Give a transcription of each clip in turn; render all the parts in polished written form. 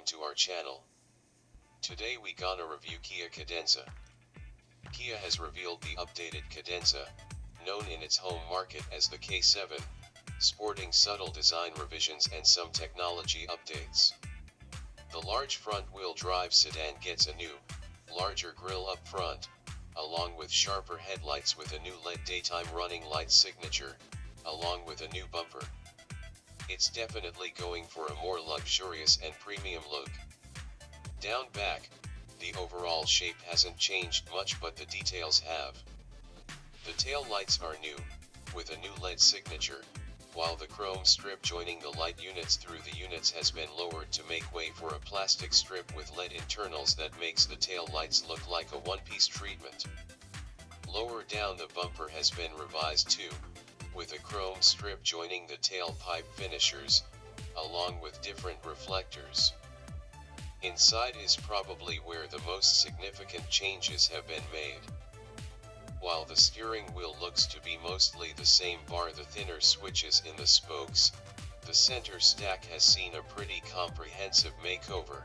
to our channel. Today we gonna review Kia Cadenza. Kia has revealed the updated Cadenza, known in its home market as the K7, sporting subtle design revisions and some technology updates. The large front-wheel drive sedan gets a new, larger grille up front, along with sharper headlights with a new LED daytime running light signature, along with a new bumper. It's definitely going for a more luxurious and premium look. Down back, the overall shape hasn't changed much, but the details have. The tail lights are new, with a new LED signature, while the chrome strip joining the light units through the units has been lowered to make way for a plastic strip with LED internals that makes the tail lights look like a one-piece treatment. Lower down, the bumper has been revised too, with a chrome strip joining the tailpipe finishers, along with different reflectors. Inside is probably where the most significant changes have been made. While the steering wheel looks to be mostly the same bar the thinner switches in the spokes, the center stack has seen a pretty comprehensive makeover.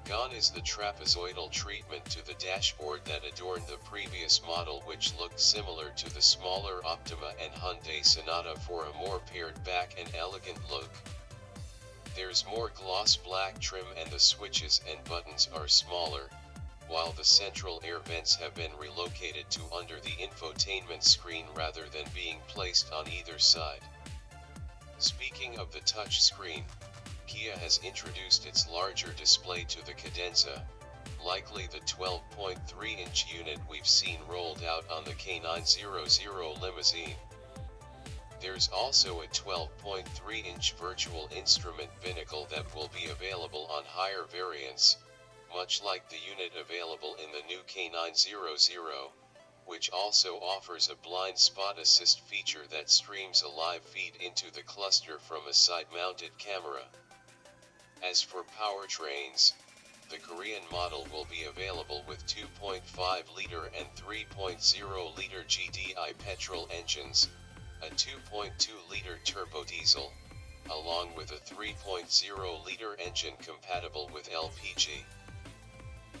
Gone is the trapezoidal treatment to the dashboard that adorned the previous model, which looked similar to the smaller Optima and Hyundai Sonata for a more pared back and elegant look. There's more gloss black trim and the switches and buttons are smaller, while the central air vents have been relocated to under the infotainment screen rather than being placed on either side. Speaking of the touch screen, Kia has introduced its larger display to the Cadenza, likely the 12.3-inch unit we've seen rolled out on the K900 limousine. There's also a 12.3-inch virtual instrument binnacle that will be available on higher variants, much like the unit available in the new K900, which also offers a blind spot assist feature that streams a live feed into the cluster from a side-mounted camera. As for powertrains, the Korean model will be available with 2.5-liter and 3.0-liter GDI petrol engines, a 2.2-liter turbo diesel, along with a 3.0-liter engine compatible with LPG.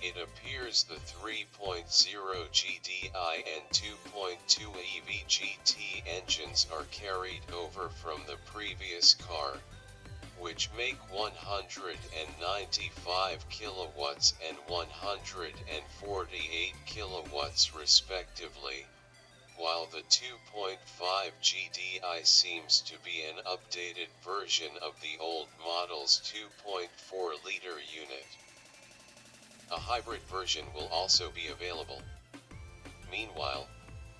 It appears the 3.0 GDI and 2.2 EV GT engines are carried over from the previous car, which make 195 kilowatts and 148 kilowatts respectively, while the 2.5 GDI seems to be an updated version of the old model's 2.4-liter unit. A hybrid version will also be available. Meanwhile,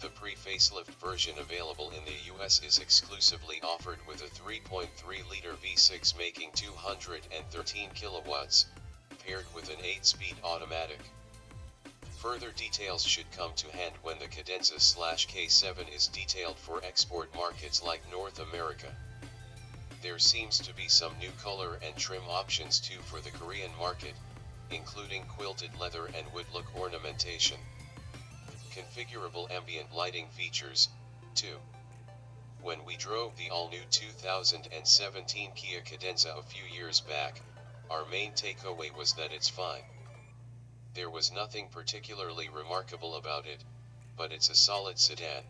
the pre-facelift version available in the US is exclusively offered with a 3.3-liter V6 making 213 kilowatts, paired with an 8-speed automatic. Further details should come to hand when the Cadenza/K7 is detailed for export markets like North America. There seems to be some new color and trim options too for the Korean market, including quilted leather and wood-look ornamentation. Configurable ambient lighting features, too. When we drove the all-new 2017 Kia Cadenza a few years back, our main takeaway was that it's fine. There was nothing particularly remarkable about it, but it's a solid sedan.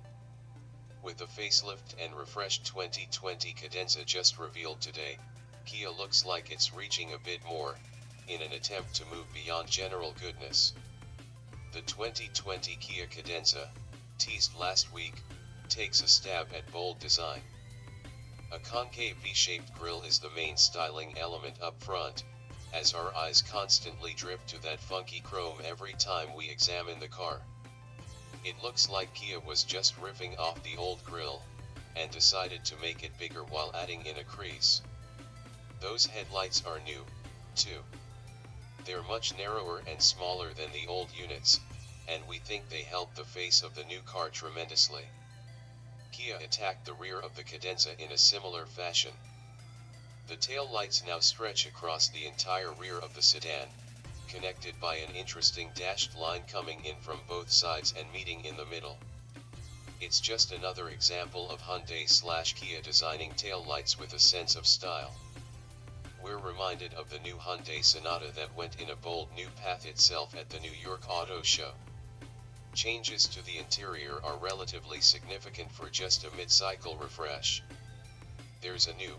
With the facelift and refreshed 2020 Cadenza just revealed today, Kia looks like it's reaching a bit more, in an attempt to move beyond general goodness. The 2020 Kia Cadenza, teased last week, takes a stab at bold design. A concave V-shaped grille is the main styling element up front, as our eyes constantly drift to that funky chrome every time we examine the car. It looks like Kia was just riffing off the old grille, and decided to make it bigger while adding in a crease. Those headlights are new, too. They're much narrower and smaller than the old units, and we think they help the face of the new car tremendously. Kia attacked the rear of the Cadenza in a similar fashion. The tail lights now stretch across the entire rear of the sedan, connected by an interesting dashed line coming in from both sides and meeting in the middle. It's just another example of Hyundai/Kia designing tail lights with a sense of style. we're reminded of the new Hyundai Sonata that went in a bold new path itself at the New York Auto Show. Changes to the interior are relatively significant for just a mid-cycle refresh. There's a new,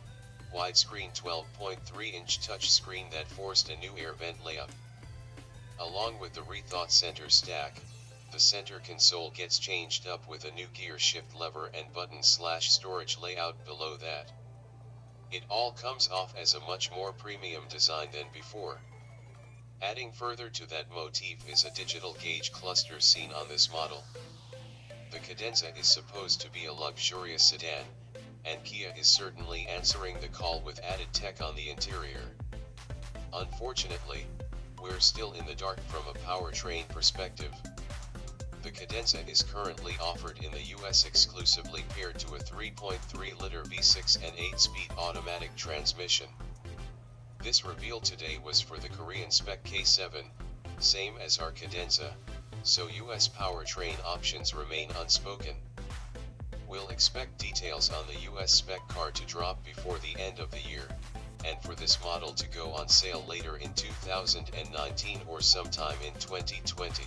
widescreen 12.3-inch touchscreen that forced a new air vent layout. Along with the rethought center stack, the center console gets changed up with a new gear shift lever and button/storage layout below that. It all comes off as a much more premium design than before. Adding further to that motif is a digital gauge cluster seen on this model. The Cadenza is supposed to be a luxurious sedan, and Kia is certainly answering the call with added tech on the interior. Unfortunately, we're still in the dark from a powertrain perspective. The Cadenza is currently offered in the US exclusively paired to a 3.3-liter V6 and 8-speed automatic transmission. This reveal today was for the Korean spec K7, same as our Cadenza, so US powertrain options remain unspoken. We'll expect details on the US spec car to drop before the end of the year, and for this model to go on sale later in 2019 or sometime in 2020.